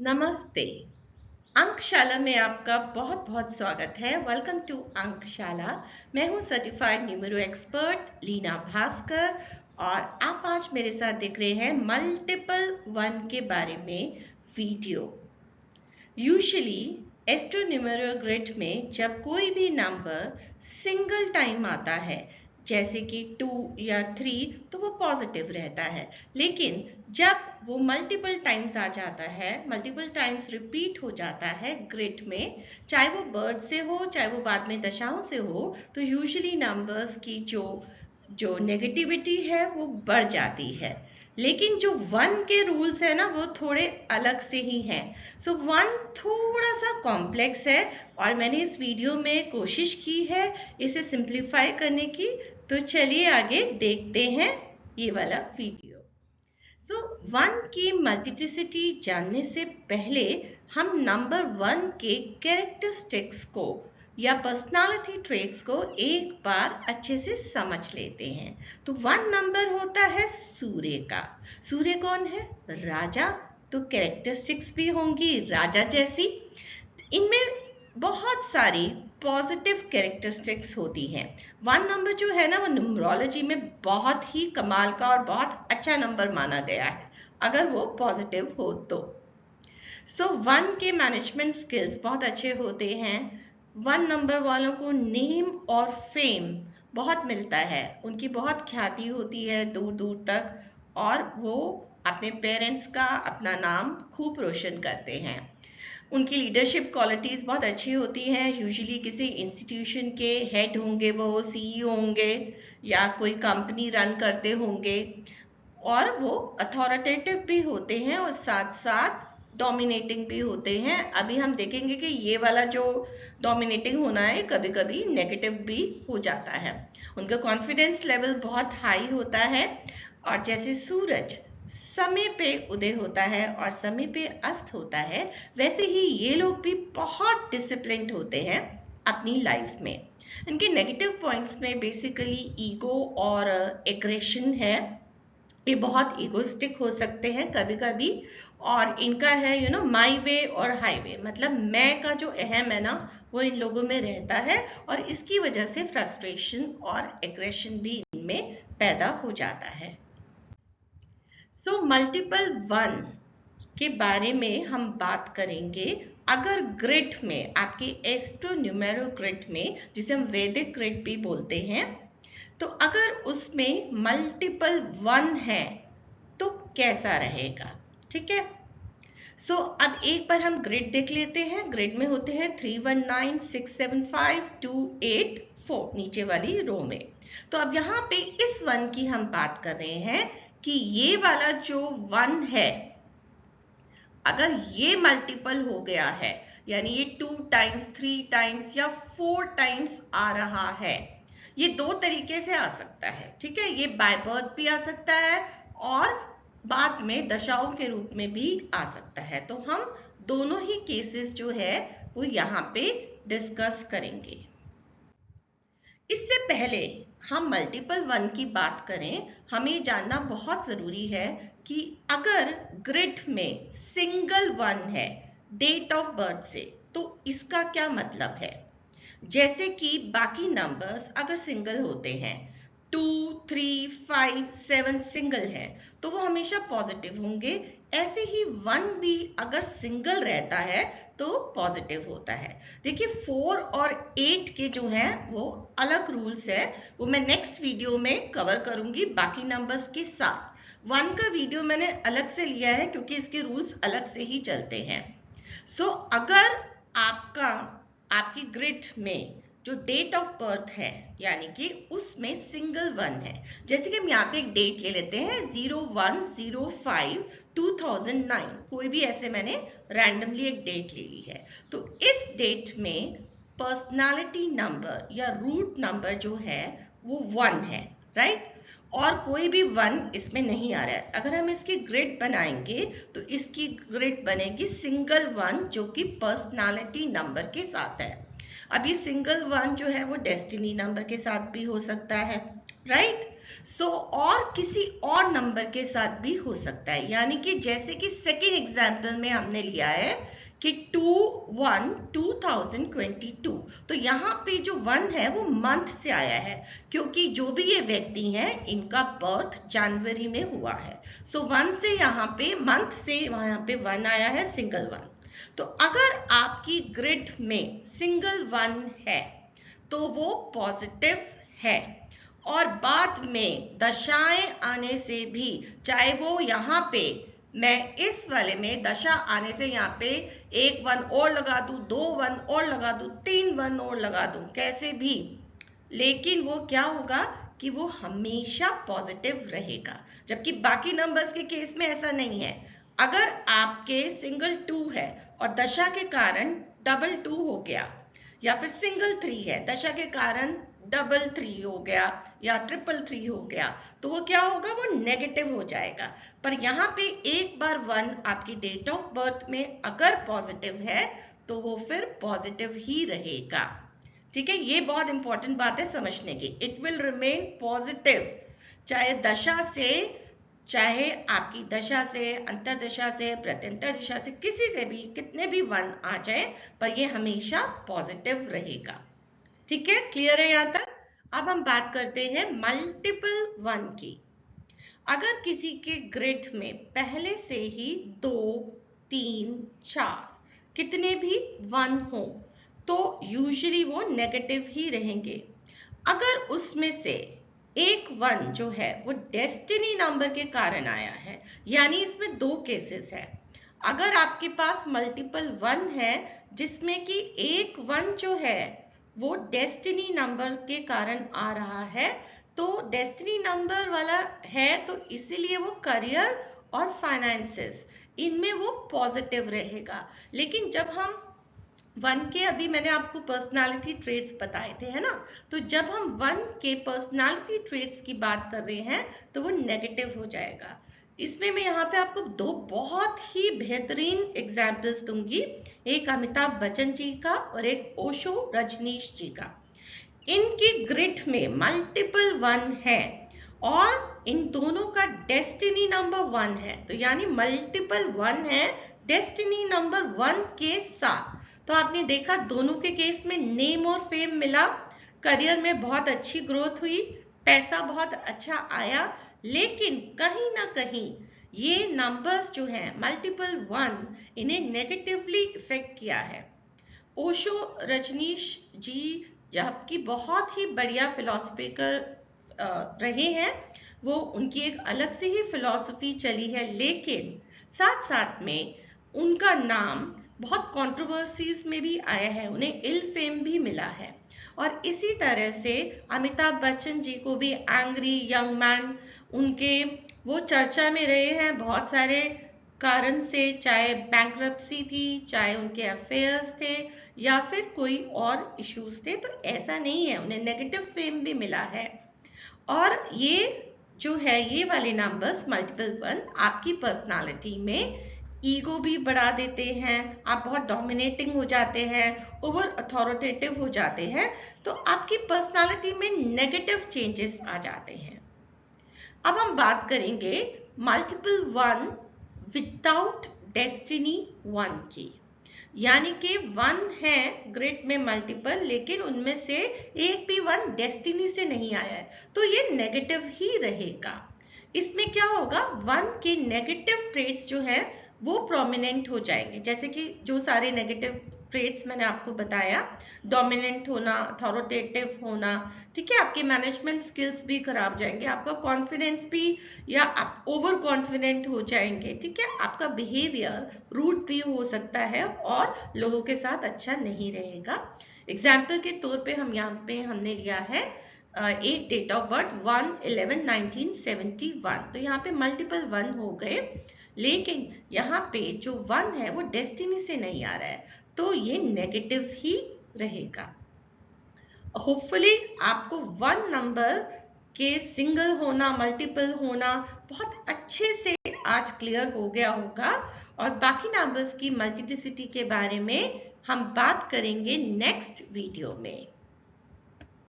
नमस्ते। अंकशाला में आपका बहुत बहुत स्वागत है। Welcome to Ankshala. मैं हूँ certified numero expert Leena Bhaskar और आप आज मेरे साथ देख रहे हैं मल्टीपल वन के बारे में वीडियो। यूजुअली एस्ट्रोन्यूमेरो ग्रिड में जब कोई भी नंबर सिंगल टाइम आता है जैसे कि 2 या 3 तो वो पॉजिटिव रहता है, लेकिन जब वो मल्टीपल टाइम्स आ जाता है, मल्टीपल टाइम्स रिपीट हो जाता है ग्रिड में, चाहे वो बर्ड से हो चाहे वो बाद में दशाओं से हो, तो यूजुअली नंबर्स की जो नेगेटिविटी है वो बढ़ जाती है। लेकिन जो वन के रूल्स है ना वो थोड़े अलग से ही हैं। सो वन थोड़ा सा कॉम्प्लेक्स है और मैंने इस वीडियो में कोशिश की है इसे सिंप्लीफाई करने की। तो चलिए आगे देखते हैं ये वाला वीडियो। सो वन की मल्टीप्लिसिटी जानने से पहले हम नंबर वन के कैरेक्टरिस्टिक्स को या पर्सनालिटी ट्रेट्स को एक बार अच्छे से समझ लेते हैं। तो वन नंबर होता है सूर्य का। सूर्य कौन है? राजा। तो कैरेक्टरिस्टिक्स भी होंगी राजा जैसी। इनमें बहुत सारी पॉजिटिव कैरेक्टरिस्टिक्स होती हैं। वन नंबर जो है ना वो न्यूमरोलॉजी में बहुत ही कमाल का और बहुत अच्छा नंबर माना गया है अगर वो पॉजिटिव हो तो। सो वन के मैनेजमेंट स्किल्स बहुत अच्छे होते हैं। वन नंबर वालों को नेम और फेम बहुत मिलता है, उनकी बहुत ख्याति होती है दूर दूर तक और वो अपने पेरेंट्स का अपना नाम खूब रोशन करते हैं। उनकी लीडरशिप क्वालिटीज़ बहुत अच्छी होती हैं। यूजुअली किसी इंस्टीट्यूशन के हेड होंगे, वो सीईओ होंगे या कोई कंपनी रन करते होंगे और वो अथॉरिटेटिव भी होते हैं और साथ साथ डोमिनेटिंग भी होते हैं। अभी हम देखेंगे कि ये वाला जो डोमिनेटिंग होना है कभी कभी नेगेटिव भी हो जाता है। उनका कॉन्फिडेंस लेवल बहुत हाई होता है और जैसे सूरज समय पे उदय होता है और समय पे अस्त होता है, वैसे ही ये लोग भी बहुत डिसिप्लिन्ड होते हैं अपनी लाइफ में। इनके नेगेटिव पॉइंट्स में बेसिकली ईगो और एग्रेशन है। ये बहुत इगोइस्टिक हो सकते हैं कभी कभी और इनका है माई वे और हाईवे, मतलब मैं का जो अहम है ना वो इन लोगों में रहता है और इसकी वजह से फ्रस्ट्रेशन और एग्रेशन भी इनमें पैदा हो जाता है। सो मल्टीपल वन के बारे में हम बात करेंगे। अगर ग्रिड में आपके एस्ट्रोन्यूमेरो ग्रिड में, जिसे हम वैदिक ग्रिड भी बोलते हैं, तो अगर उसमें मल्टीपल वन है तो कैसा रहेगा? ठीक है। सो अब एक बार हम ग्रिड देख लेते हैं। ग्रिड में होते हैं 319 675 284 नीचे वाली रो में। तो अब यहाँ पे इस वन की हम बात कर रहे हैं कि ये वाला जो वन है अगर ये मल्टीपल हो गया है, यानी ये 2 टाइम्स 3 टाइम्स या 4 टाइम्स आ रहा है, ये दो तरीके से आ सकता है। ठीक है, ये बाय बर्थ भी आ सकता है और बाद में दशाओं के रूप में भी आ सकता है। तो हम दोनों ही केसेस जो है वो यहाँ पे डिस्कस करेंगे। इससे पहले हम मल्टीपल वन की बात करें, हमें जानना बहुत जरूरी है कि अगर ग्रिड में सिंगल वन है डेट ऑफ बर्थ से, तो इसका क्या मतलब है। जैसे कि बाकी नंबर्स अगर सिंगल होते हैं, 2 3 5 7 सिंगल हैं तो वो हमेशा पॉजिटिव होंगे। ऐसे ही वन भी अगर सिंगल रहता है तो पॉजिटिव होता है। देखिए 4 और 8 के जो हैं वो अलग रूल्स है, वो मैं नेक्स्ट वीडियो में कवर करूंगी बाकी नंबर्स के साथ। वन का वीडियो मैंने अलग से लिया है क्योंकि इसके रूल्स अलग से ही चलते हैं। सो अगर आपकी ग्रिड में जो डेट ऑफ बर्थ है यानी कि उसमें सिंगल वन है, जैसे कि हम यहाँ पे एक डेट ले लेते हैं 01/05/2009, कोई भी ऐसे मैंने रैंडमली एक डेट ले ली है, तो इस डेट में पर्सनालिटी नंबर या रूट नंबर जो है वो 1 है, राइट। और कोई भी वन इसमें नहीं आ रहा है। अगर हम इसकी ग्रिड बनाएंगे तो इसकी ग्रिड बनेगी सिंगल वन जो कि पर्सनालिटी नंबर के साथ है। अब ये सिंगल वन जो है वो डेस्टिनी नंबर के साथ भी हो सकता है, राइट। और किसी और नंबर के साथ भी हो सकता है, यानी कि जैसे कि सेकेंड एग्जाम्पल में हमने लिया है कि 2/1/2022, तो यहाँ पे जो 1 है वो मंथ से आया है, क्योंकि जो भी ये व्यक्ति हैं इनका बर्थ जनवरी में हुआ है। 1 से यहाँ पे मंथ से यहाँ पे 1 आया है, सिंगल 1। तो अगर आपकी ग्रिड में सिंगल 1 है तो वो पॉजिटिव है, और बाद में दशाएं आने से भी, चाहे वो यहाँ पे मैं इस वाले में दशा आने से यहाँ पे 1 1 और लगा दूं, 2 1 और लगा दूं, 3 1 और लगा दूं, कैसे भी, लेकिन वो क्या होगा कि वो हमेशा पॉजिटिव रहेगा। जबकि बाकी नंबर्स के केस में ऐसा नहीं है। अगर आपके सिंगल 2 है और दशा के कारण डबल 2 हो गया, या फिर सिंगल 3 है, दशा के कारण डबल 3 हो गया या ट्रिपल 3 हो गया, तो वो क्या होगा, वो नेगेटिव हो जाएगा। पर यहाँ पे एक बार 1 आपकी डेट ऑफ बर्थ में अगर पॉजिटिव है तो वो फिर पॉजिटिव ही रहेगा। ठीक है, ये बहुत इंपॉर्टेंट बात है समझने की। इट विल रिमेन पॉजिटिव, चाहे दशा से, चाहे आपकी दशा से, अंतरदशा से, प्रत्यंतर दिशा से, किसी से भी कितने भी 1 आ जाए, पर ये हमेशा पॉजिटिव रहेगा। ठीक है, क्लियर है यहाँ तक? अब हम बात करते हैं मल्टीपल 1 की। अगर किसी के ग्रिड में पहले से ही 2 3 4 कितने भी 1 हो तो यूजुअली वो नेगेटिव ही रहेंगे। अगर उसमें से एक 1 जो है वो डेस्टिनी नंबर के कारण आया है, यानी इसमें 2 केसेस है। अगर आपके पास मल्टीपल 1 है जिसमें कि एक 1 जो है वो डेस्टिनी नंबर के कारण आ रहा है, तो डेस्टिनी नंबर वाला है तो इसीलिए वो करियर और फाइनेंसेस इनमें वो पॉजिटिव रहेगा। लेकिन जब हम 1 के, अभी मैंने आपको पर्सनालिटी ट्रेट्स बताए थे, है ना, तो जब हम 1 के पर्सनालिटी ट्रेट्स की बात कर रहे हैं तो वो नेगेटिव हो जाएगा। इसमें मैं यहाँ पे आपको 2 बहुत ही बेहतरीन एग्जाम्पल्स दूंगी, एक अमिताभ बच्चन जी का और एक ओशो रजनीश जी का। इनकी ग्रिड में मल्टीपल 1 है और इन दोनों का डेस्टिनी नंबर 1 है, तो यानी मल्टीपल 1 है डेस्टिनी नंबर 1 के साथ। तो आपने देखा दोनों के केस में नेम और फेम मिला, करियर में बहुत अच्छी ग्रोथ हुई, पैसा बहुत अच्छा आया, लेकिन कहीं ना कहीं ये नंबर्स जो हैं मल्टीपल 1 इन्हें नेगेटिवली इफेक्ट किया है। ओशो रजनीश जी जबकि बहुत ही बढ़िया फिलोसफिकर रहे हैं, वो उनकी एक अलग से ही फिलॉसफी चली है, लेकिन साथ साथ में उनका नाम बहुत कंट्रोवर्सीज में भी आया है, उन्हें इल फेम भी मिला है। और इसी तरह से अमिताभ बच्चन जी को भी एंग्री यंग मैन, उनके वो चर्चा में रहे हैं बहुत सारे कारण से, चाहे बैंक्रप्सी थी, चाहे उनके अफेयर्स थे, या फिर कोई और इश्यूज थे। तो ऐसा नहीं है, उन्हें नेगेटिव फेम भी मिला है। और ये जो है ये वाले नंबर्स मल्टीपल 1 आपकी पर्सनालिटी में ईगो भी बढ़ा देते हैं, आप बहुत डोमिनेटिंग हो जाते हैं, ओवर अथॉरिटेटिव हो जाते हैं, तो आपकी पर्सनालिटी में नेगेटिव चेंजेस आ जाते हैं। अब हम बात करेंगे मल्टीपल 1 विदाउट डेस्टिनी 1 की, यानी कि 1 है ग्रिड में मल्टीपल, लेकिन उनमें से एक भी 1 डेस्टिनी से नहीं आया है, तो ये नेगेटिव ही रहेगा। इसमें क्या होगा, 1 के नेगेटिव ट्रेट्स जो है वो प्रोमिनेंट हो जाएंगे, जैसे कि जो सारे नेगेटिव ट्रेट्स मैंने आपको बताया, डोमिनेंट होना, अथॉरिटेटिव होना, ठीक है, आपके मैनेजमेंट स्किल्स भी खराब जाएंगे, आपका कॉन्फिडेंस भी, या आप ओवर कॉन्फिडेंट हो जाएंगे, ठीक है, आपका बिहेवियर रूड भी हो सकता है और लोगों के साथ अच्छा नहीं रहेगा। एग्जाम्पल के तौर पे हम यहाँ पे हमने लिया है एक डेट ऑफ बर्थ 1/11/1971, तो यहाँ पे मल्टीपल 1 हो गए, लेकिन यहाँ पे जो 1 है वो डेस्टिनी से नहीं आ रहा है, तो ये नेगेटिव ही रहेगा। होपफुली आपको 1 नंबर के सिंगल होना, मल्टीपल होना बहुत अच्छे से आज क्लियर हो गया होगा, और बाकी नंबर्स की मल्टीप्लिसिटी के बारे में हम बात करेंगे नेक्स्ट वीडियो में।